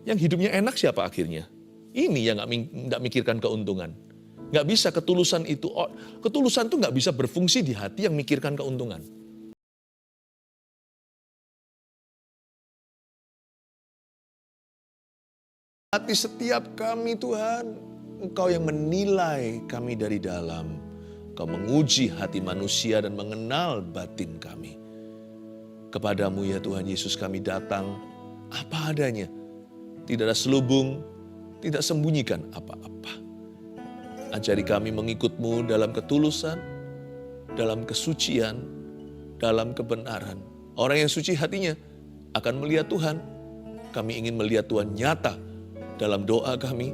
Yang hidupnya enak siapa akhirnya? Ini yang nggak mikirkan keuntungan. Nggak bisa ketulusan itu nggak bisa berfungsi di hati yang mikirkan keuntungan. Hati setiap kami Tuhan, Engkau yang menilai kami dari dalam. Engkau menguji hati manusia dan mengenal batin kami. Kepadamu ya Tuhan Yesus kami datang apa adanya. Tidak ada selubung, tidak sembunyikan apa-apa. Ajari kami mengikut-Mu dalam ketulusan, dalam kesucian, dalam kebenaran. Orang yang suci hatinya akan melihat Tuhan. Kami ingin melihat Tuhan nyata dalam doa kami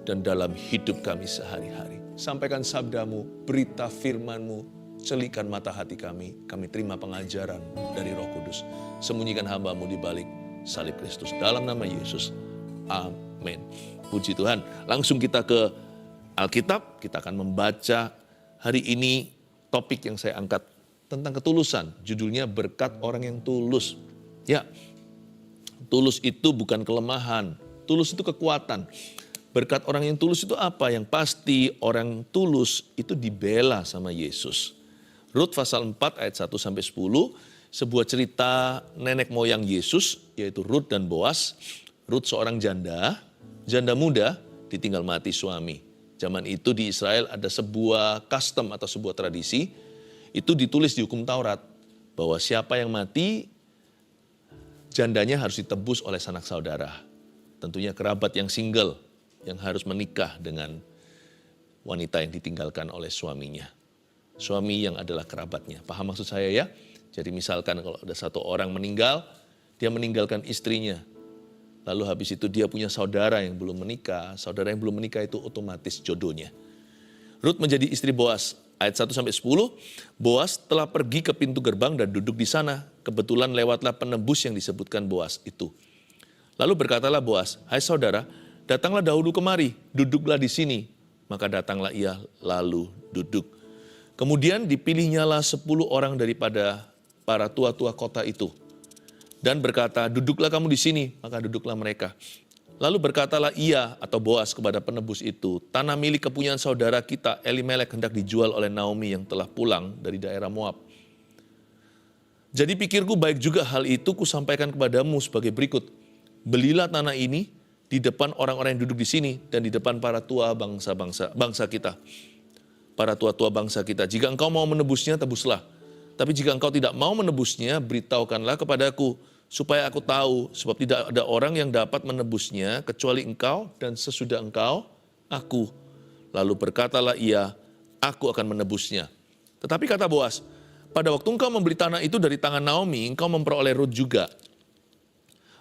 dan dalam hidup kami sehari-hari. Sampaikan sabda-Mu, berita firman-Mu, celikan mata hati kami. Kami terima pengajaran dari Roh Kudus. Sembunyikan hamba-Mu di balik salib Kristus. Dalam nama Yesus. Amin. Puji Tuhan. Langsung kita ke Alkitab. Kita akan membaca hari ini topik yang saya angkat tentang ketulusan. Judulnya berkat orang yang tulus. Ya, tulus itu bukan kelemahan. Tulus itu kekuatan. Berkat orang yang tulus itu apa? Yang pasti orang tulus itu dibela sama Yesus. Rut pasal 4 ayat 1-10, sebuah cerita nenek moyang Yesus, yaitu Rut dan Boas. Rut seorang janda muda, ditinggal mati suami. Zaman itu di Israel ada sebuah custom atau sebuah tradisi, itu ditulis di hukum Taurat, bahwa siapa yang mati, jandanya harus ditebus oleh sanak saudara. Tentunya kerabat yang single, yang harus menikah dengan wanita yang ditinggalkan oleh suaminya. Suami yang adalah kerabatnya. Paham maksud saya ya? Jadi misalkan kalau ada satu orang meninggal, dia meninggalkan istrinya. Lalu habis itu dia punya saudara yang belum menikah. Saudara yang belum menikah itu otomatis jodohnya. Rut menjadi istri Boas. Ayat 1-10, Boas telah pergi ke pintu gerbang dan duduk di sana. Kebetulan lewatlah penebus yang disebutkan Boas itu. Lalu berkatalah Boas, "Hai saudara, datanglah dahulu kemari, duduklah di sini." Maka datanglah ia lalu duduk. Kemudian dipilihnyalah 10 orang daripada para tua-tua kota itu. Dan berkata, "Duduklah kamu di sini," maka duduklah mereka. Lalu berkatalah ia atau Boas kepada penebus itu, "Tanah milik kepunyaan saudara kita Elimelek hendak dijual oleh Naomi yang telah pulang dari daerah Moab. Jadi pikirku baik juga hal itu kusampaikan kepadamu sebagai berikut. Belilah tanah ini di depan orang-orang yang duduk di sini dan di depan para tua bangsa kita. Para tua-tua bangsa kita. Jika engkau mau menebusnya, tebuslah. Tapi jika engkau tidak mau menebusnya, beritahukanlah kepadaku, supaya aku tahu, sebab tidak ada orang yang dapat menebusnya, kecuali engkau dan sesudah engkau, aku." Lalu berkatalah ia, "Aku akan menebusnya." Tetapi kata Boas, "Pada waktu engkau membeli tanah itu dari tangan Naomi, engkau memperoleh Rut juga,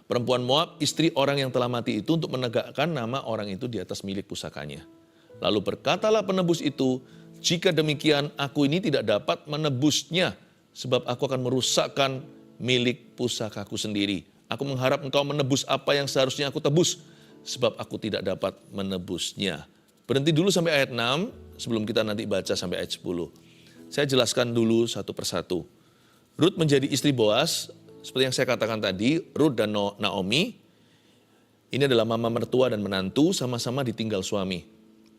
perempuan Moab, istri orang yang telah mati itu, untuk menegakkan nama orang itu di atas milik pusakanya." Lalu berkatalah penebus itu, "Jika demikian aku ini tidak dapat menebusnya, sebab aku akan merusakkan milik pusakaku sendiri. Aku mengharap engkau menebus apa yang seharusnya aku tebus, sebab aku tidak dapat menebusnya." Berhenti dulu sampai ayat 6, sebelum kita nanti baca sampai ayat 10. Saya jelaskan dulu satu persatu. Rut menjadi istri Boas. Seperti yang saya katakan tadi, Rut dan Naomi, ini adalah mama mertua dan menantu, sama-sama ditinggal suami.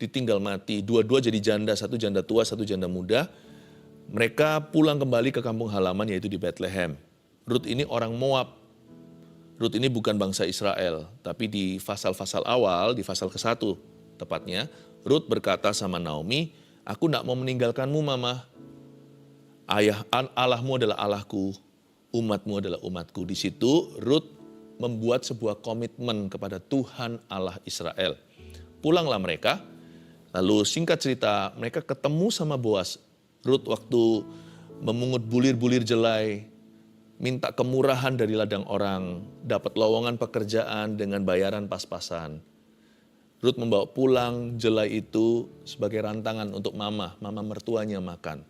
Ditinggal mati, dua-dua jadi janda, satu janda tua, satu janda muda. Mereka pulang kembali ke kampung halaman, yaitu di Bethlehem. Rut ini orang Moab. Rut ini bukan bangsa Israel, tapi di pasal-pasal awal, di pasal ke-1 tepatnya, Rut berkata sama Naomi, "Aku tidak mau meninggalkanmu, mama. Allahmu adalah Allahku, umatmu adalah umatku." Di situ Rut membuat sebuah komitmen kepada Tuhan Allah Israel. Pulanglah mereka, lalu singkat cerita mereka ketemu sama Boas. Rut waktu memungut bulir-bulir jelai, minta kemurahan dari ladang orang, dapat lowongan pekerjaan dengan bayaran pas-pasan. Rut membawa pulang jelai itu sebagai rantangan untuk mama mertuanya makan.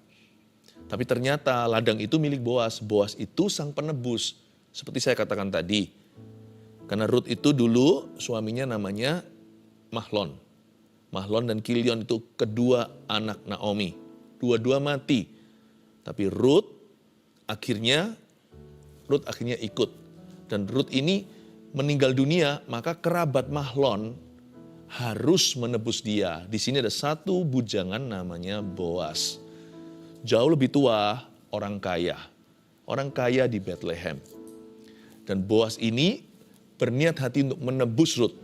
Tapi ternyata ladang itu milik Boas. Boas itu sang penebus. Seperti saya katakan tadi. Karena Rut itu dulu suaminya namanya Mahlon. Mahlon dan Kilion itu kedua anak Naomi. Dua-dua mati. Tapi Rut akhirnya ikut. Dan Rut ini meninggal dunia, maka kerabat Mahlon harus menebus dia. Di sini ada satu bujangan namanya Boas. Jauh lebih tua, orang kaya. Orang kaya di Bethlehem. Dan Boas ini berniat hati untuk menebus Rut.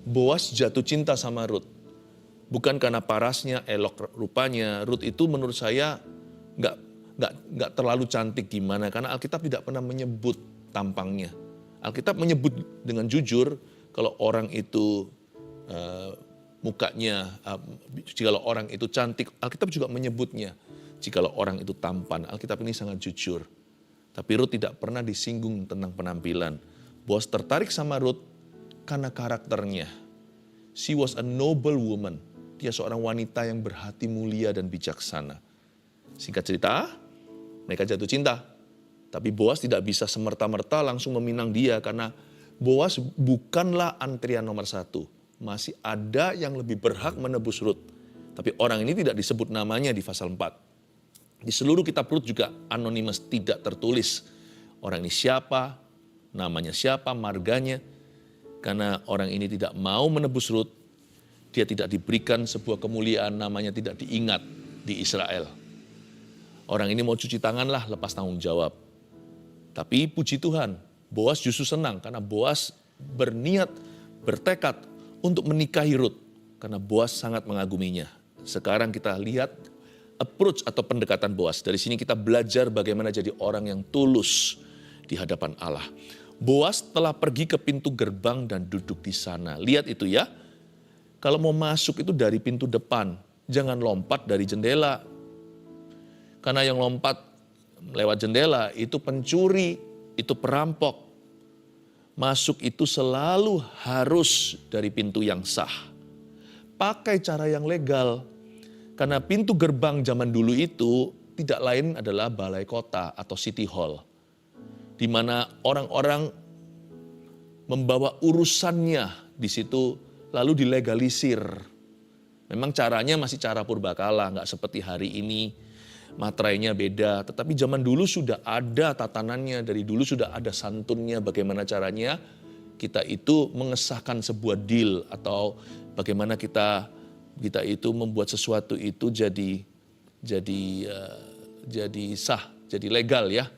Boas jatuh cinta sama Rut. Bukan karena parasnya, elok rupanya. Rut itu menurut saya nggak terlalu cantik gimana. Karena Alkitab tidak pernah menyebut tampangnya. Alkitab menyebut dengan jujur kalau orang itu mukanya, jikalau orang itu cantik, Alkitab juga menyebutnya. Jikalau orang itu tampan, Alkitab ini sangat jujur. Tapi Rut tidak pernah disinggung tentang penampilan. Boas tertarik sama Rut karena karakternya. She was a noble woman. Dia seorang wanita yang berhati mulia dan bijaksana. Singkat cerita, mereka jatuh cinta. Tapi Boas tidak bisa semerta-merta langsung meminang dia karena Boas bukanlah antrian nomor satu. Masih ada yang lebih berhak menebus Rut. Tapi orang ini tidak disebut namanya di pasal 4. Di seluruh kitab Rut juga anonimus, tidak tertulis. Orang ini siapa, namanya siapa, marganya. Karena orang ini tidak mau menebus Rut, dia tidak diberikan sebuah kemuliaan, namanya tidak diingat di Israel. Orang ini mau cuci tangan lah, lepas tanggung jawab. Tapi puji Tuhan, Boas justru senang karena Boas berniat, bertekad untuk menikahi Rut. Karena Boas sangat mengaguminya. Sekarang kita lihat approach atau pendekatan Boas. Dari sini kita belajar bagaimana jadi orang yang tulus di hadapan Allah. Boas telah pergi ke pintu gerbang dan duduk di sana. Lihat itu ya. Kalau mau masuk itu dari pintu depan. Jangan lompat dari jendela. Karena yang lompat lewat jendela itu pencuri, itu perampok. Masuk itu selalu harus dari pintu yang sah. Pakai cara yang legal. Karena pintu gerbang zaman dulu itu tidak lain adalah balai kota atau city hall. Di mana orang-orang membawa urusannya di situ lalu dilegalisir. Memang caranya masih cara purbakala, nggak seperti hari ini. Materainya beda, tetapi zaman dulu sudah ada tatanannya, dari dulu sudah ada santunnya bagaimana caranya kita itu mengesahkan sebuah deal atau bagaimana kita itu membuat sesuatu itu jadi sah, jadi legal ya.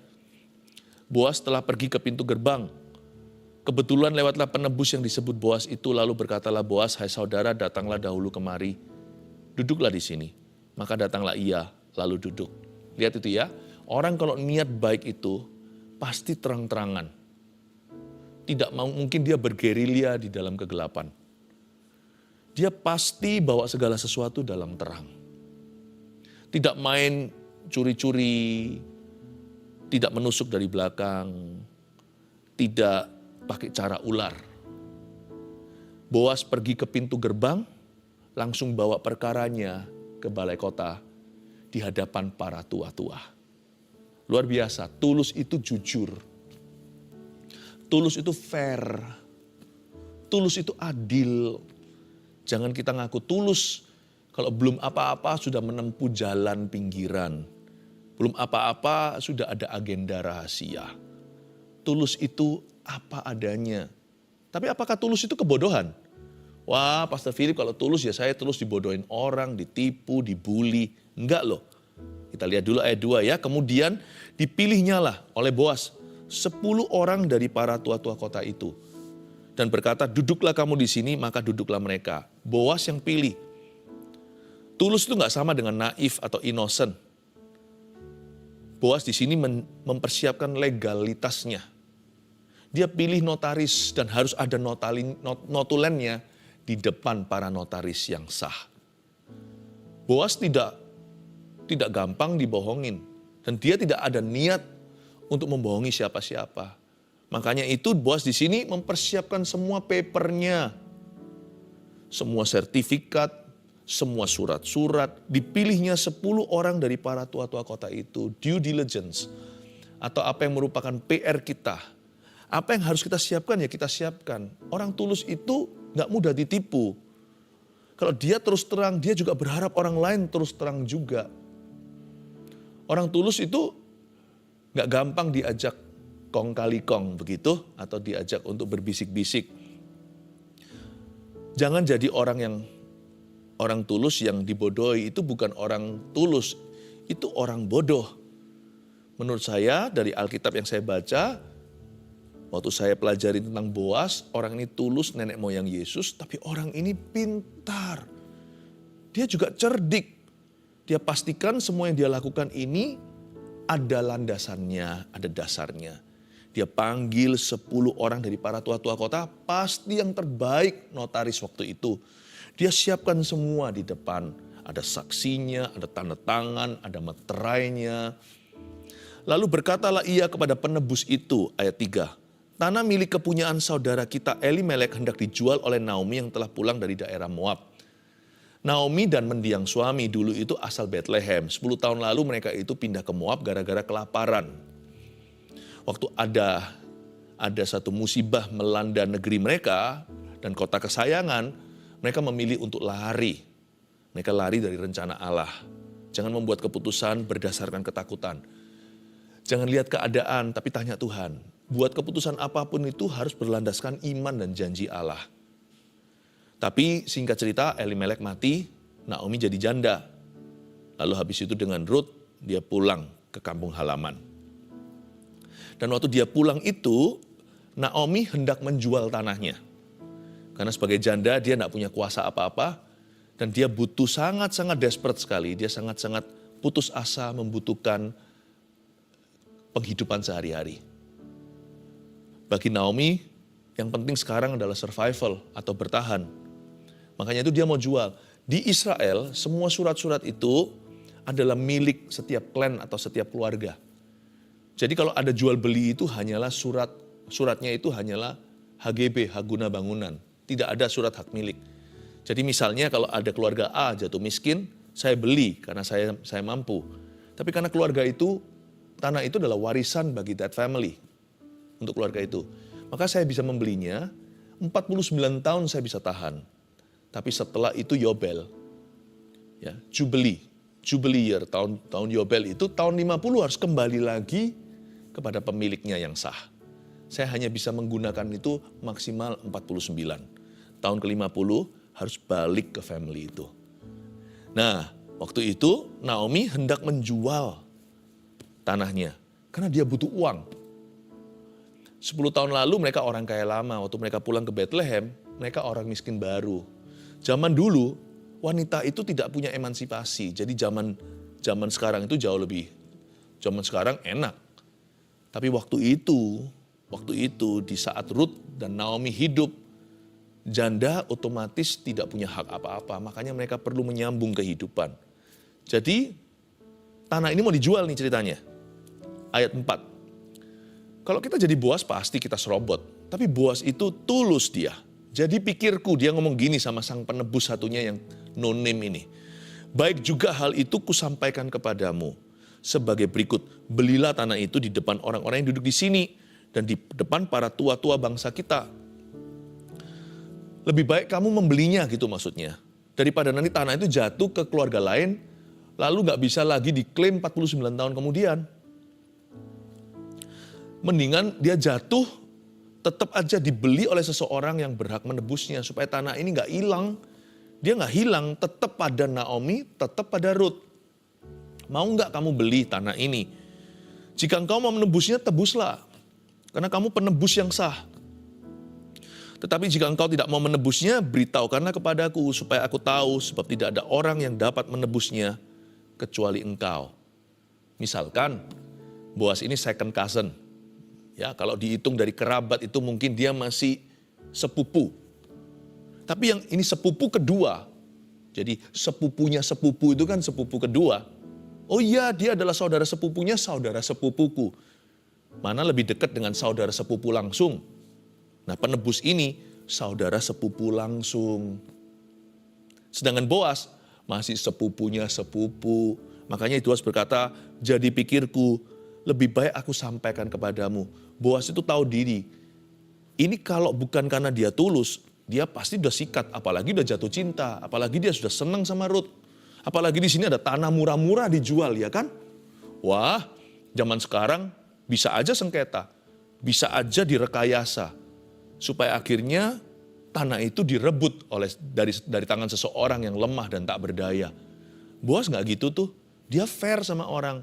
Boas telah pergi ke pintu gerbang. Kebetulan lewatlah penebus yang disebut Boas itu, lalu berkatalah Boas, "Hai saudara, datanglah dahulu kemari. Duduklah di sini." Maka datanglah ia, lalu duduk. Lihat itu ya, orang kalau niat baik itu pasti terang-terangan. Tidak mungkin dia bergerilya di dalam kegelapan. Dia pasti bawa segala sesuatu dalam terang. Tidak main curi-curi, tidak menusuk dari belakang, tidak pakai cara ular. Boas pergi ke pintu gerbang, langsung bawa perkaranya ke balai kota di hadapan para tua-tua. Luar biasa, tulus itu jujur. Tulus itu fair. Tulus itu adil. Jangan kita ngaku tulus kalau belum apa-apa sudah menempuh jalan pinggiran. Belum apa-apa sudah ada agenda rahasia. Tulus itu apa adanya. Tapi apakah tulus itu kebodohan? Wah, Pastor Philip kalau tulus ya saya tulus dibodohin orang, ditipu, dibully. Enggak loh. Kita lihat dulu ayat 2 ya. Kemudian dipilihnya lah oleh Boas 10 orang dari para tua-tua kota itu. Dan berkata, duduklah kamu di sini, maka duduklah mereka. Boas yang pilih. Tulus itu enggak sama dengan naif atau innocent. Boas di sini mempersiapkan legalitasnya. Dia pilih notaris dan harus ada notulennya di depan para notaris yang sah. Boas tidak gampang dibohongin. Dan dia tidak ada niat untuk membohongi siapa-siapa. Makanya itu Boas di sini mempersiapkan semua papernya. Semua sertifikat, semua surat-surat. Dipilihnya 10 orang dari para tua-tua kota itu. Due diligence. Atau apa yang merupakan PR kita. Apa yang harus kita siapkan ya kita siapkan. Orang tulus itu gak mudah ditipu. Kalau dia terus terang, dia juga berharap orang lain terus terang juga. Orang tulus itu gak gampang diajak kong kali kong begitu, atau diajak untuk berbisik-bisik. Jangan jadi orang tulus yang dibodohi. Itu bukan orang tulus, itu orang bodoh. Menurut saya dari Alkitab yang saya baca, waktu saya pelajari tentang Boas, orang ini tulus, nenek moyang Yesus, tapi orang ini pintar. Dia juga cerdik. Dia pastikan semua yang dia lakukan ini ada landasannya, ada dasarnya. Dia panggil 10 orang dari para tua-tua kota, pasti yang terbaik notaris waktu itu. Dia siapkan semua di depan. Ada saksinya, ada tanda tangan, ada meterainya. Lalu berkatalah ia kepada penebus itu, ayat 3. Tanah milik kepunyaan saudara kita Elimelek hendak dijual oleh Naomi yang telah pulang dari daerah Moab. Naomi dan mendiang suami dulu itu asal Bethlehem. 10 tahun lalu mereka itu pindah ke Moab gara-gara kelaparan. Waktu ada satu musibah melanda negeri mereka dan kota kesayangan, mereka memilih untuk lari. Mereka lari dari rencana Allah. Jangan membuat keputusan berdasarkan ketakutan. Jangan lihat keadaan, tapi tanya Tuhan. Buat keputusan apapun itu harus berlandaskan iman dan janji Allah. Tapi singkat cerita, Elimelek mati, Naomi jadi janda. Lalu habis itu dengan Ruth, dia pulang ke kampung halaman. Dan waktu dia pulang itu, Naomi hendak menjual tanahnya. Karena sebagai janda dia tidak punya kuasa apa-apa. Dan dia butuh sangat-sangat desperate sekali. Dia sangat-sangat putus asa membutuhkan penghidupan sehari-hari. Bagi Naomi, yang penting sekarang adalah survival atau bertahan. Makanya itu dia mau jual. Di Israel, semua surat-surat itu adalah milik setiap klan atau setiap keluarga. Jadi kalau ada jual beli itu hanyalah suratnya itu hanyalah HGB, hak guna bangunan. Tidak ada surat hak milik. Jadi misalnya kalau ada keluarga A jatuh miskin, saya beli karena saya mampu. Tapi karena keluarga itu, tanah itu adalah warisan bagi that family. Untuk keluarga itu. Maka saya bisa membelinya, 49 tahun saya bisa tahan. Tapi setelah itu Yobel, ya, Jubilee year, tahun Yobel itu tahun 50 harus kembali lagi kepada pemiliknya yang sah. Saya hanya bisa menggunakan itu maksimal 49. Tahun ke-50 harus balik ke family itu. Nah, waktu itu Naomi hendak menjual tanahnya karena dia butuh uang. 10 tahun lalu mereka orang kaya lama, waktu mereka pulang ke Bethlehem, mereka orang miskin baru. Zaman dulu wanita itu tidak punya emansipasi. Jadi zaman sekarang itu jauh lebih. Zaman sekarang enak. Tapi waktu itu di saat Ruth dan Naomi hidup, janda otomatis tidak punya hak apa-apa. Makanya mereka perlu menyambung kehidupan. Jadi tanah ini mau dijual nih ceritanya. Ayat 4. Kalau kita jadi Boas pasti kita serobot. Tapi Boas itu tulus dia. Jadi pikirku, dia ngomong gini sama sang penebus satunya yang no name ini. Baik juga hal itu kusampaikan kepadamu. Sebagai berikut, belilah tanah itu di depan orang-orang yang duduk di sini. Dan di depan para tua-tua bangsa kita. Lebih baik kamu membelinya gitu maksudnya. Daripada nanti tanah itu jatuh ke keluarga lain, lalu gak bisa lagi diklaim 49 tahun kemudian. Mendingan dia jatuh, tetap aja dibeli oleh seseorang yang berhak menebusnya. Supaya tanah ini gak hilang. Dia gak hilang, tetap pada Naomi, tetap pada Ruth. Mau gak kamu beli tanah ini? Jika engkau mau menebusnya, tebuslah. Karena kamu penebus yang sah. Tetapi jika engkau tidak mau menebusnya, beritahukanlah kepadaku supaya aku tahu sebab tidak ada orang yang dapat menebusnya kecuali engkau. Misalkan Boas ini second cousin. Ya, kalau dihitung dari kerabat itu mungkin dia masih sepupu. Tapi yang ini sepupu kedua. Jadi sepupunya sepupu itu kan sepupu kedua. Oh iya, dia adalah saudara sepupunya saudara sepupuku. Mana lebih dekat dengan saudara sepupu langsung? Nah, penebus ini saudara sepupu langsung. Sedangkan Boas masih sepupunya sepupu. Makanya Boas berkata, jadi pikirku lebih baik aku sampaikan kepadamu. Boas itu tahu diri. Ini kalau bukan karena dia tulus, dia pasti udah sikat. Apalagi udah jatuh cinta. Apalagi dia sudah senang sama Ruth. Apalagi di sini ada tanah murah-murah dijual, ya kan? Wah, zaman sekarang bisa aja sengketa. bisa aja direkayasa supaya akhirnya tanah itu direbut dari tangan seseorang yang lemah dan tak berdaya. Boas nggak gitu tuh, dia fair sama orang.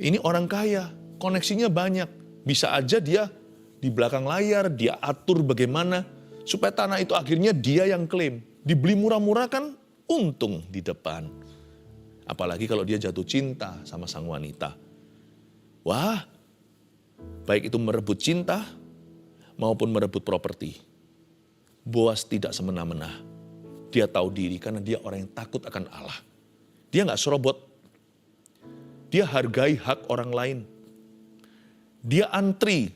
Ini orang kaya, koneksinya banyak. Bisa aja dia di belakang layar, dia atur bagaimana supaya tanah itu akhirnya dia yang klaim. Dibeli murah-murah kan untung di depan. Apalagi kalau dia jatuh cinta sama sang wanita. Wah, baik itu merebut cinta maupun merebut properti. Boas tidak semena-mena. Dia tahu diri karena dia orang yang takut akan Allah. Dia nggak serobot. Dia hargai hak orang lain. Dia antri.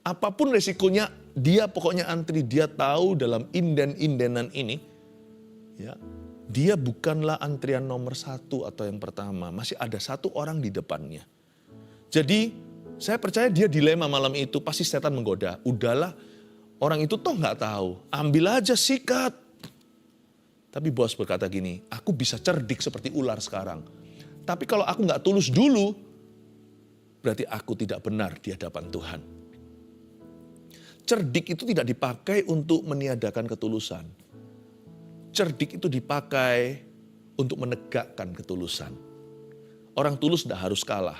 Apapun resikonya, dia pokoknya antri. Dia tahu dalam inden-indenan ini, ya, dia bukanlah antrian nomor 1 atau yang pertama. Masih ada satu orang di depannya. Jadi saya percaya dia dilema malam itu, pasti setan menggoda. Udahlah, orang itu toh nggak tahu. Ambil aja, sikat. Tapi Boas berkata gini, aku bisa cerdik seperti ular sekarang. Tapi kalau aku nggak tulus dulu, berarti aku tidak benar di hadapan Tuhan. Cerdik itu tidak dipakai untuk meniadakan ketulusan. Cerdik itu dipakai untuk menegakkan ketulusan. Orang tulus tidak harus kalah.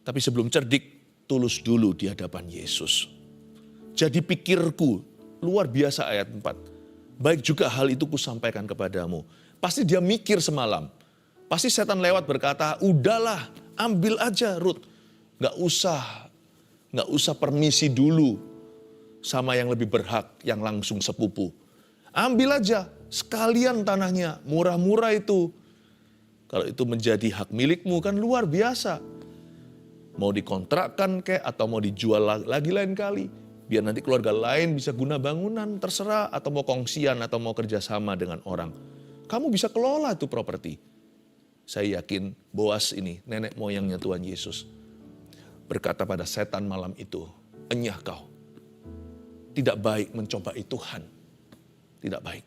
Tapi sebelum cerdik, tulus dulu di hadapan Yesus. Jadi pikirku, luar biasa ayat 4. Baik juga hal itu kusampaikan kepadamu. Pasti dia mikir semalam. Pasti setan lewat berkata, udahlah ambil aja Ruth. Gak usah permisi dulu sama yang lebih berhak, yang langsung sepupu. Ambil aja, sekalian tanahnya, murah-murah itu. Kalau itu menjadi hak milikmu kan luar biasa. Mau dikontrakkan kek atau mau dijual lagi lain kali. Biar nanti keluarga lain bisa guna bangunan, terserah. Atau mau kongsian atau mau kerjasama dengan orang. Kamu bisa kelola tuh properti. Saya yakin Boas ini, nenek moyangnya Tuhan Yesus, berkata pada setan malam itu, enyah kau. Tidak baik mencobai Tuhan. Tidak baik.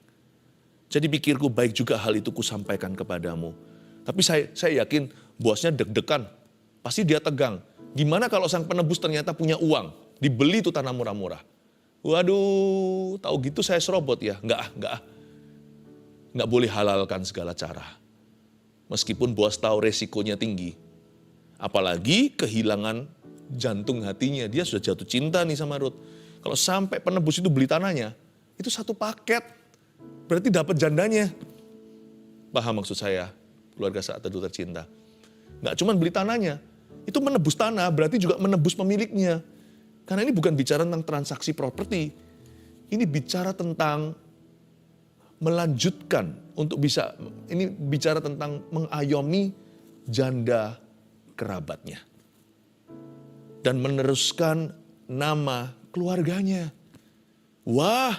Jadi pikirku baik juga hal itu kusampaikan kepadamu. Tapi saya yakin Boasnya deg-degan. Pasti dia tegang. Gimana kalau sang penebus ternyata punya uang, dibeli tuh tanah murah-murah. Waduh, tahu gitu saya serobot ya. Enggak boleh halalkan segala cara. Meskipun Boas tahu resikonya tinggi. Apalagi kehilangan jantung hatinya. Dia sudah jatuh cinta nih sama Ruth. Kalau sampai penebus itu beli tanahnya, itu satu paket. Berarti dapat jandanya. Paham maksud saya, keluarga Saat Teduh Tercinta. Enggak cuma beli tanahnya. Itu menebus tanah, berarti juga menebus pemiliknya. Karena ini bukan bicara tentang transaksi properti. Ini bicara tentang melanjutkan untuk bisa, ini bicara tentang mengayomi janda kerabatnya. Dan meneruskan nama keluarganya. Wah,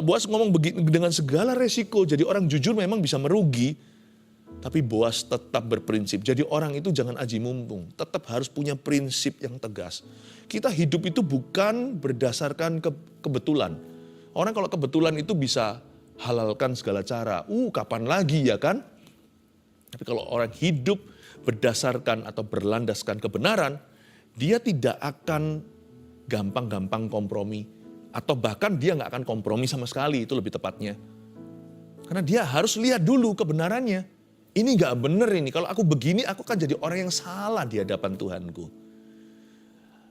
Boas ngomong begini dengan segala resiko. Jadi orang jujur memang bisa merugi. Tapi Boas tetap berprinsip. Jadi orang itu jangan aji mumpung. Tetap harus punya prinsip yang tegas. Kita hidup itu bukan berdasarkan kebetulan. Orang kalau kebetulan itu bisa halalkan segala cara. Kapan lagi ya kan? Tapi kalau orang hidup berdasarkan atau berlandaskan kebenaran, dia tidak akan gampang-gampang kompromi. Atau bahkan dia nggak akan kompromi sama sekali, itu lebih tepatnya. Karena dia harus lihat dulu kebenarannya. Ini gak bener ini, kalau aku begini aku kan jadi orang yang salah di hadapan Tuhanku.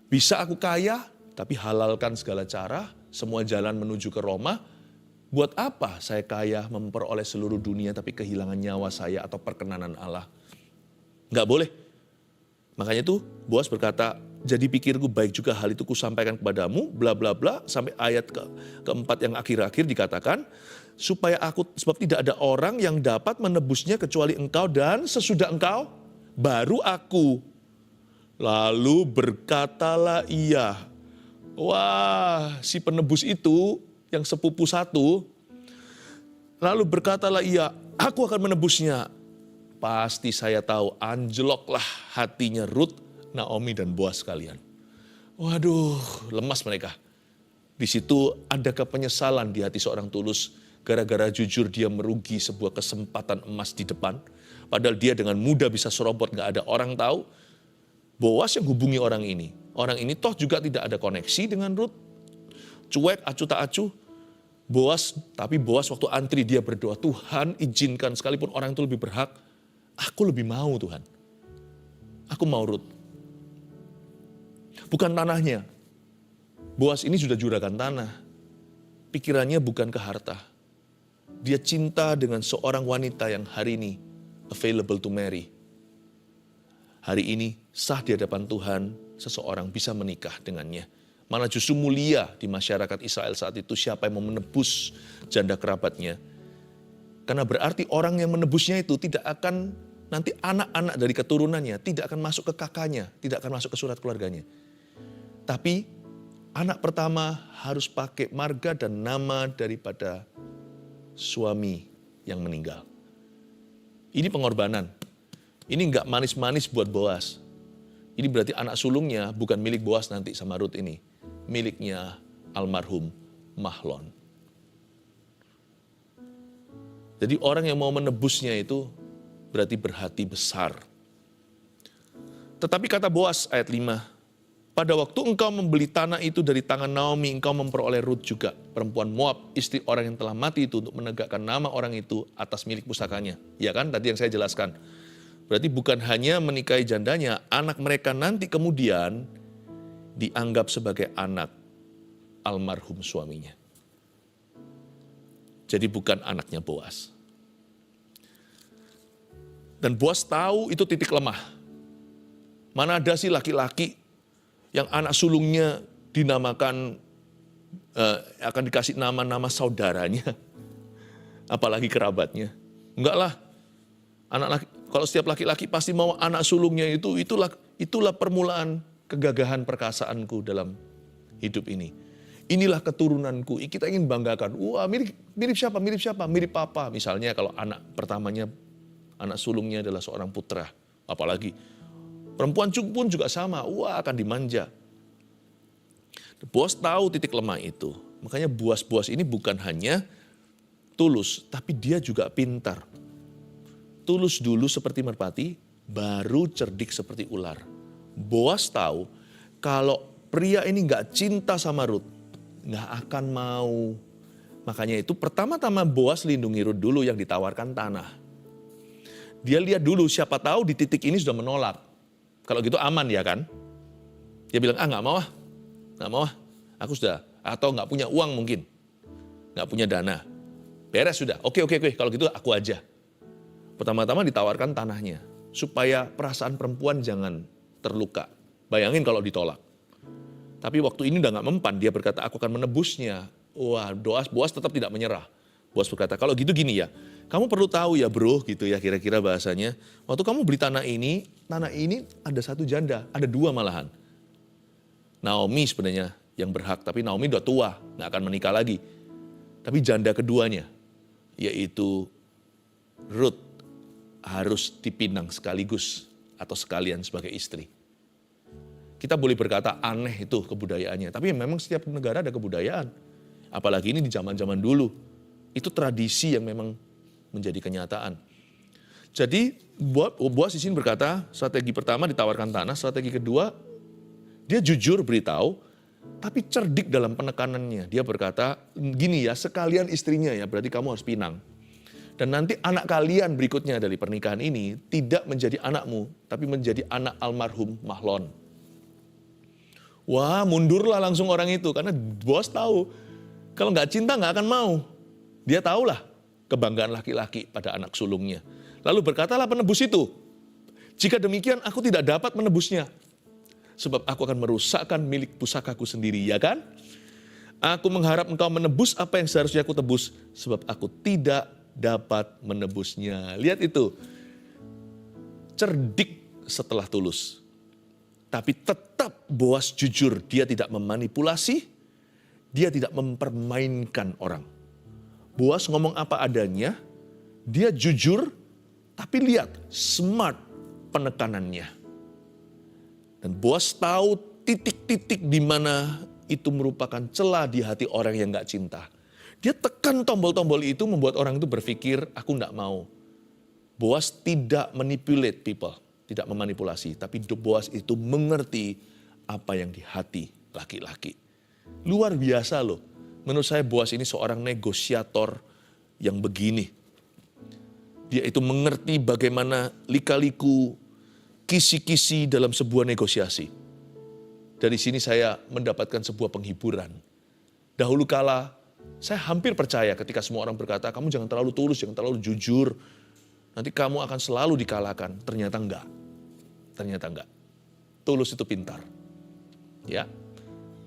Bisa aku kaya, tapi halalkan segala cara, semua jalan menuju ke Roma. Buat apa saya kaya memperoleh seluruh dunia tapi kehilangan nyawa saya atau perkenanan Allah? Gak boleh. Makanya tuh Boas berkata, jadi pikirku baik juga hal itu kusampaikan kepadamu, bla bla bla, sampai ayat keempat yang akhir-akhir dikatakan, sebab tidak ada orang yang dapat menebusnya kecuali engkau dan sesudah engkau, baru aku. Lalu berkatalah ia. Wah, si penebus itu yang sepupu satu, lalu berkatalah ia, aku akan menebusnya. Pasti saya tahu, anjloklah hatinya Ruth, Naomi dan Boas sekalian. Waduh, lemas mereka. Di situ adakah penyesalan di hati seorang tulus, gara-gara jujur dia merugi sebuah kesempatan emas di depan. Padahal dia dengan mudah bisa serobot, gak ada orang tahu. Boas yang hubungi orang ini. Orang ini toh juga tidak ada koneksi dengan Ruth. Cuek, acuh tak acuh. Tapi Boas waktu antri dia berdoa, Tuhan izinkan sekalipun orang itu lebih berhak, aku lebih mau Tuhan. Aku mau Ruth. Bukan tanahnya. Boas ini sudah juragan tanah. Pikirannya bukan ke harta. Dia cinta dengan seorang wanita yang hari ini available to marry. Hari ini sah di hadapan Tuhan, seseorang bisa menikah dengannya. Malah justru mulia di masyarakat Israel saat itu siapa yang mau menebus janda kerabatnya. Karena berarti orang yang menebusnya itu tidak akan, nanti anak-anak dari keturunannya tidak akan masuk ke kakaknya, tidak akan masuk ke surat keluarganya. Tapi anak pertama harus pakai marga dan nama daripada suami yang meninggal. Ini pengorbanan. Ini enggak manis-manis buat Boas. Ini berarti anak sulungnya bukan milik Boas nanti sama Ruth ini. Miliknya almarhum Mahlon. Jadi orang yang mau menebusnya itu berarti berhati besar. Tetapi kata Boas ayat 5, pada waktu engkau membeli tanah itu dari tangan Naomi, engkau memperoleh Ruth juga, perempuan Moab, istri orang yang telah mati itu untuk menegakkan nama orang itu atas milik pusakanya. Ya kan, tadi yang saya jelaskan. Berarti bukan hanya menikahi jandanya, anak mereka nanti kemudian dianggap sebagai anak almarhum suaminya. Jadi bukan anaknya Boas. Dan Boas tahu itu titik lemah. Mana ada sih laki-laki yang anak sulungnya dinamakan, akan dikasih nama-nama saudaranya. Apalagi kerabatnya. Enggak lah. Kalau setiap laki-laki pasti mau anak sulungnya itulah permulaan kegagahan perkasaanku dalam hidup ini. Inilah keturunanku, kita ingin banggakan. Wah, mirip siapa? Mirip papa. Misalnya kalau anak pertamanya, anak sulungnya adalah seorang putra. Apalagi perempuan pun juga sama, wah akan dimanja. Boas tahu titik lemah itu. Makanya Boas ini bukan hanya tulus, tapi dia juga pintar. Tulus dulu seperti merpati, baru cerdik seperti ular. Boas tahu kalau pria ini gak cinta sama Ruth, gak akan mau. Makanya itu pertama-tama Boas lindungi Ruth dulu yang ditawarkan tanah. Dia lihat dulu siapa tahu di titik ini sudah menolak. Kalau gitu aman ya kan? Dia bilang, gak mau aku sudah, atau gak punya uang mungkin. Gak punya dana. Beres sudah, oke, kalau gitu aku aja. Pertama-tama ditawarkan tanahnya, supaya perasaan perempuan jangan terluka. Bayangin kalau ditolak. Tapi waktu ini udah gak mempan, dia berkata aku akan menebusnya. Wah, Boas tetap tidak menyerah. Boas berkata, kalau gitu gini ya, kamu perlu tahu ya bro, gitu ya kira-kira bahasanya. Waktu kamu beli tanah ini ada satu janda, ada dua malahan. Naomi sebenarnya yang berhak, tapi Naomi udah tua, gak akan menikah lagi. Tapi janda keduanya, yaitu Ruth, harus dipinang sekaligus atau sekalian sebagai istri. Kita boleh berkata aneh itu kebudayaannya, tapi memang setiap negara ada kebudayaan. Apalagi ini di zaman-zaman dulu. Itu tradisi yang memang menjadi kenyataan. Jadi Boas di sini berkata, strategi pertama ditawarkan tanah, strategi kedua dia jujur beritahu, tapi cerdik dalam penekanannya. Dia berkata, gini ya, sekalian istrinya ya, berarti kamu harus pinang. Dan nanti anak kalian berikutnya dari pernikahan ini tidak menjadi anakmu, tapi menjadi anak almarhum Mahlon. Wah, mundurlah langsung orang itu, karena Boas tahu, kalau nggak cinta nggak akan mau. Dia tahulah kebanggaan laki-laki pada anak sulungnya. Lalu berkatalah penebus itu, jika demikian aku tidak dapat menebusnya, sebab aku akan merusakkan milik pusakaku sendiri, ya kan? Aku mengharap engkau menebus apa yang seharusnya aku tebus, sebab aku tidak dapat menebusnya. Lihat itu, cerdik setelah tulus. Tapi tetap Boas jujur, dia tidak memanipulasi, dia tidak mempermainkan orang. Boas ngomong apa adanya, dia jujur, tapi lihat smart penekanannya. Dan Boas tahu titik-titik di mana itu merupakan celah di hati orang yang gak cinta. Dia tekan tombol-tombol itu membuat orang itu berpikir, aku gak mau. Boas tidak manipulate people, tidak memanipulasi. Tapi Boas itu mengerti apa yang di hati laki-laki. Luar biasa loh. Menurut saya Boas ini seorang negosiator yang begini. Dia itu mengerti bagaimana lika-liku, kisi-kisi dalam sebuah negosiasi. Dari sini saya mendapatkan sebuah penghiburan. Dahulu kala, saya hampir percaya ketika semua orang berkata, kamu jangan terlalu tulus, jangan terlalu jujur. Nanti kamu akan selalu dikalahkan. Ternyata enggak. Ternyata enggak. Tulus itu pintar. Ya.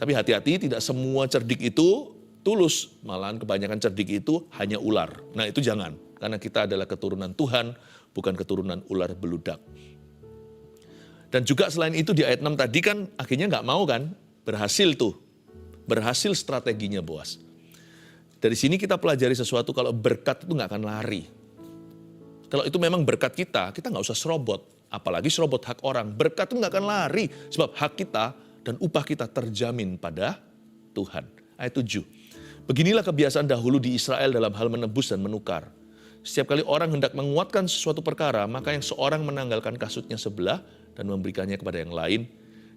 Tapi hati-hati, tidak semua cerdik itu tulus. Malahan kebanyakan cerdik itu hanya ular. Nah itu jangan. Karena kita adalah keturunan Tuhan, bukan keturunan ular beludak. Dan juga selain itu di ayat 6 tadi kan akhirnya nggak mau kan, berhasil tuh. Berhasil strateginya Boas. Dari sini kita pelajari sesuatu, kalau berkat itu nggak akan lari. Kalau itu memang berkat kita nggak usah serobot. Apalagi serobot hak orang. Berkat itu nggak akan lari, sebab hak kita dan upah kita terjamin pada Tuhan. Ayat 7. Beginilah kebiasaan dahulu di Israel dalam hal menebus dan menukar. Setiap kali orang hendak menguatkan sesuatu perkara, maka yang seorang menanggalkan kasutnya sebelah dan memberikannya kepada yang lain.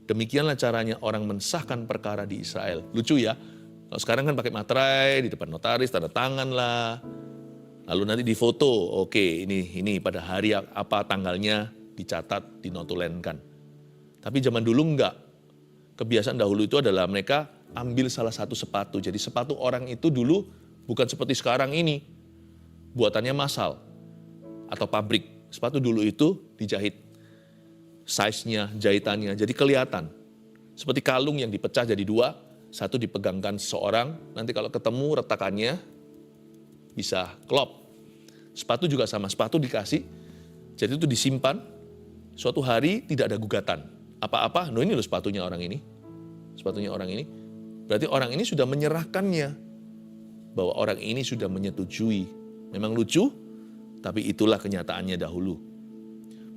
Demikianlah caranya orang mensahkan perkara di Israel. Lucu ya, kalau sekarang kan pakai materai, di depan notaris, tanda tangan lah. Lalu nanti difoto, oke ini pada hari apa tanggalnya dicatat, dinotulenkan. Tapi zaman dulu enggak. Kebiasaan dahulu itu adalah mereka ambil salah satu sepatu. Jadi sepatu orang itu dulu bukan seperti sekarang ini. Buatannya massal atau pabrik. Sepatu dulu itu dijahit. Size-nya, jahitannya, jadi kelihatan. Seperti kalung yang dipecah jadi dua, satu dipegangkan seseorang, nanti kalau ketemu retakannya bisa klop. Sepatu juga sama, sepatu dikasih, jadi itu disimpan, suatu hari tidak ada gugatan. Apa-apa, no ini loh sepatunya orang ini. Sepatunya orang ini. Berarti orang ini sudah menyerahkannya. Bahwa orang ini sudah menyetujui. Memang lucu, tapi itulah kenyataannya dahulu.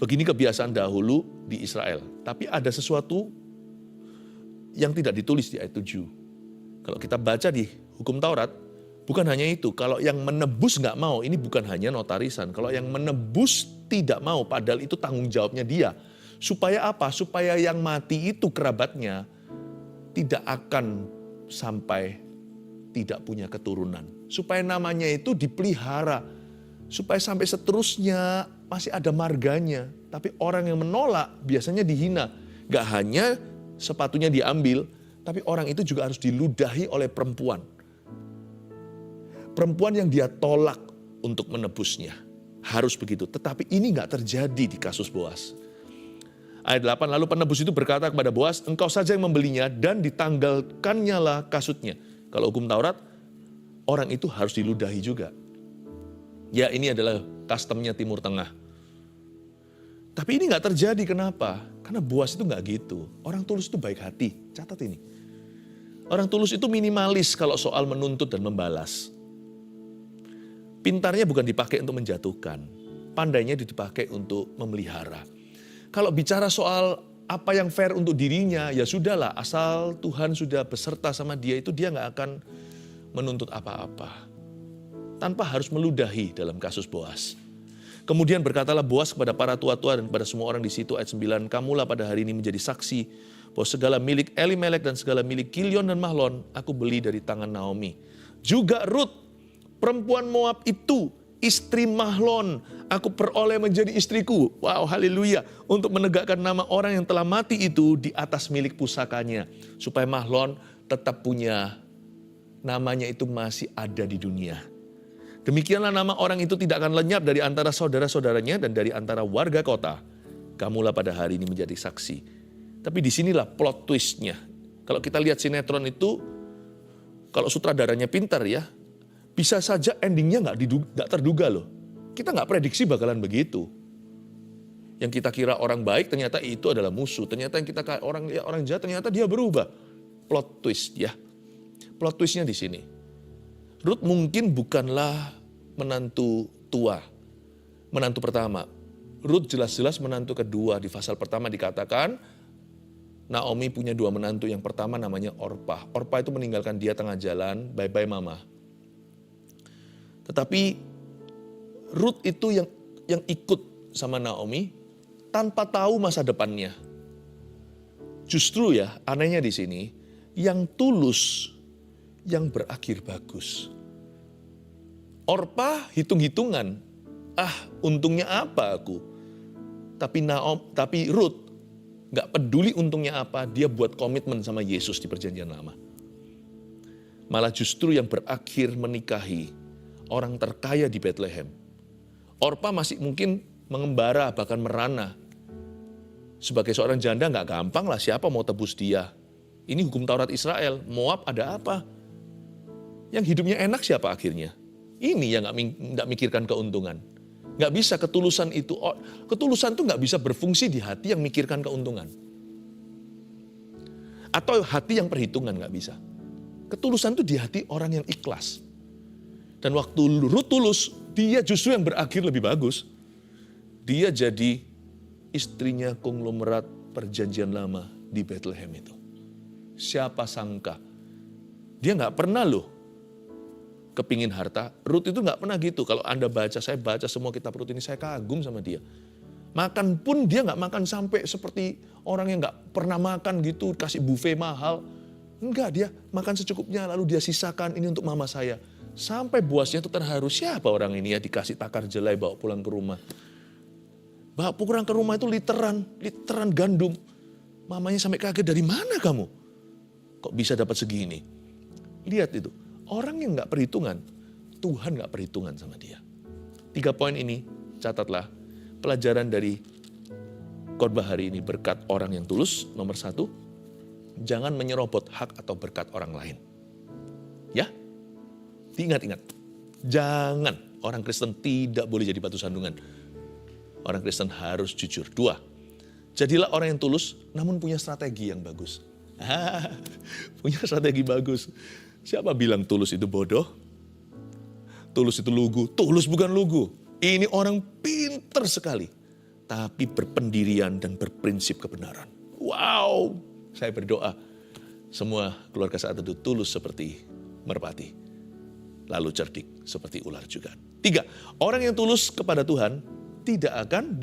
Begini kebiasaan dahulu di Israel. Tapi ada sesuatu yang tidak ditulis di ayat 7. Kalau kita baca di hukum Taurat, bukan hanya itu. Kalau yang menebus nggak mau, ini bukan hanya notarisan. Kalau yang menebus tidak mau, padahal itu tanggung jawabnya dia. Supaya apa? Supaya yang mati itu kerabatnya tidak akan sampai tidak punya keturunan. Supaya namanya itu dipelihara. Supaya sampai seterusnya masih ada marganya. Tapi orang yang menolak biasanya dihina. Gak hanya sepatunya diambil, tapi orang itu juga harus diludahi oleh perempuan. Perempuan yang dia tolak untuk menebusnya. Harus begitu. Tetapi ini gak terjadi di kasus Boas. Ayat 8, lalu penebus itu berkata kepada Boas, engkau saja yang membelinya dan ditanggalkannya lah kasutnya. Kalau hukum Taurat, orang itu harus diludahi juga. Ya ini adalah customnya Timur Tengah. Tapi ini gak terjadi, kenapa? Karena Boas itu gak gitu. Orang tulus itu baik hati, catat ini. Orang tulus itu minimalis kalau soal menuntut dan membalas. Pintarnya bukan dipakai untuk menjatuhkan, pandainya dipakai untuk memelihara. Kalau bicara soal apa yang fair untuk dirinya, ya sudahlah, asal Tuhan sudah beserta sama dia, itu dia gak akan menuntut apa-apa. Tanpa harus meludahi dalam kasus Boas. Kemudian berkatalah Boas kepada para tua-tua dan kepada semua orang di situ, ayat 9, kamulah pada hari ini menjadi saksi bahwa segala milik Elimelek dan segala milik Kilion dan Mahlon, aku beli dari tangan Naomi. Juga Rut, perempuan Moab itu, istri Mahlon, aku peroleh menjadi istriku. Wow, haleluya. Untuk menegakkan nama orang yang telah mati itu di atas milik pusakanya. Supaya Mahlon tetap punya, namanya itu masih ada di dunia. Demikianlah nama orang itu tidak akan lenyap dari antara saudara-saudaranya dan dari antara warga kota. Kamulah pada hari ini menjadi saksi. Tapi disinilah plot twistnya. Kalau kita lihat sinetron itu, kalau sutradaranya pintar ya, bisa saja endingnya nggak terduga loh. Kita nggak prediksi bakalan begitu. Yang kita kira orang baik ternyata itu adalah musuh. Ternyata yang kita orang jahat ternyata dia berubah. Plot twist ya. Plot twistnya di sini. Rut mungkin bukanlah menantu tua, menantu pertama. Rut jelas-jelas menantu kedua. Di pasal pertama dikatakan Naomi punya dua menantu. Yang pertama namanya Orpah. Orpah itu meninggalkan dia tengah jalan, bye-bye mama. Tetapi Rut itu yang ikut sama Naomi tanpa tahu masa depannya. Justru ya, anehnya di sini, yang tulus, yang berakhir bagus. Orpa hitung-hitungan, untungnya apa aku? Tapi Ruth gak peduli untungnya apa, dia buat komitmen sama Yesus di perjanjian lama. Malah justru yang berakhir menikahi orang terkaya di Bethlehem. Orpa masih mungkin mengembara, bahkan merana. Sebagai seorang janda gak gampang lah, siapa mau tebus dia. Ini hukum Taurat Israel, Moab ada apa? Yang hidupnya enak siapa akhirnya? Ini yang gak mikirkan keuntungan. Gak bisa ketulusan itu, ketulusan itu gak bisa berfungsi di hati yang mikirkan keuntungan. Atau hati yang perhitungan gak bisa. Ketulusan itu di hati orang yang ikhlas. Dan waktu Ruth tulus, dia justru yang berakhir lebih bagus. Dia jadi istrinya konglomerat perjanjian lama di Bethlehem itu. Siapa sangka. Dia gak pernah loh kepingin harta. Ruth itu gak pernah gitu. Kalau Anda baca, saya baca semua kitab Ruth ini, saya kagum sama dia. Makan pun dia gak makan sampai seperti orang yang gak pernah makan gitu, kasih buffet mahal. Enggak, dia makan secukupnya lalu dia sisakan ini untuk mama saya. Sampai bosnya itu terharu, siapa orang ini ya dikasih takar jelai bawa pulang ke rumah. Bawa pulang ke rumah itu literan gandum. Mamanya sampai kaget, dari mana kamu? Kok bisa dapat segini? Lihat itu, orang yang gak perhitungan, Tuhan gak perhitungan sama dia. 3 poin ini, catatlah pelajaran dari khotbah hari ini. Berkat orang yang tulus, nomor 1, jangan menyerobot hak atau berkat orang lain. Ya, ingat, jangan. Orang Kristen tidak boleh jadi batu sandungan. Orang Kristen harus jujur. 2, jadilah orang yang tulus namun punya strategi yang bagus. Punya strategi bagus. Siapa bilang tulus itu bodoh? Tulus itu lugu. Tulus bukan lugu. Ini orang pinter sekali. Tapi berpendirian dan berprinsip kebenaran. Wow, saya berdoa semua keluarga saat itu tulus seperti merpati. Lalu cerdik seperti ular juga. 3, orang yang tulus kepada Tuhan tidak akan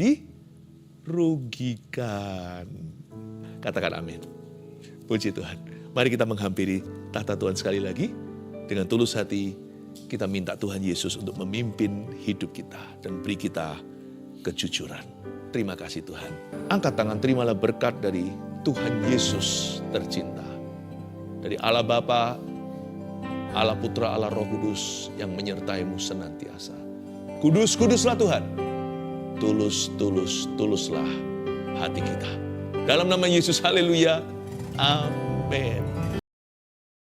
dirugikan. Katakan amin. Puji Tuhan. Mari kita menghampiri tahta Tuhan sekali lagi. Dengan tulus hati kita minta Tuhan Yesus untuk memimpin hidup kita dan beri kita kejujuran. Terima kasih Tuhan. Angkat tangan, terimalah berkat dari Tuhan Yesus tercinta. Dari Allah Bapa, Allah Putra, Allah Roh Kudus yang menyertaimu senantiasa. Kudus, kuduslah Tuhan. Tulus, tulus, tuluslah hati kita. Dalam nama Yesus, haleluya. Amin.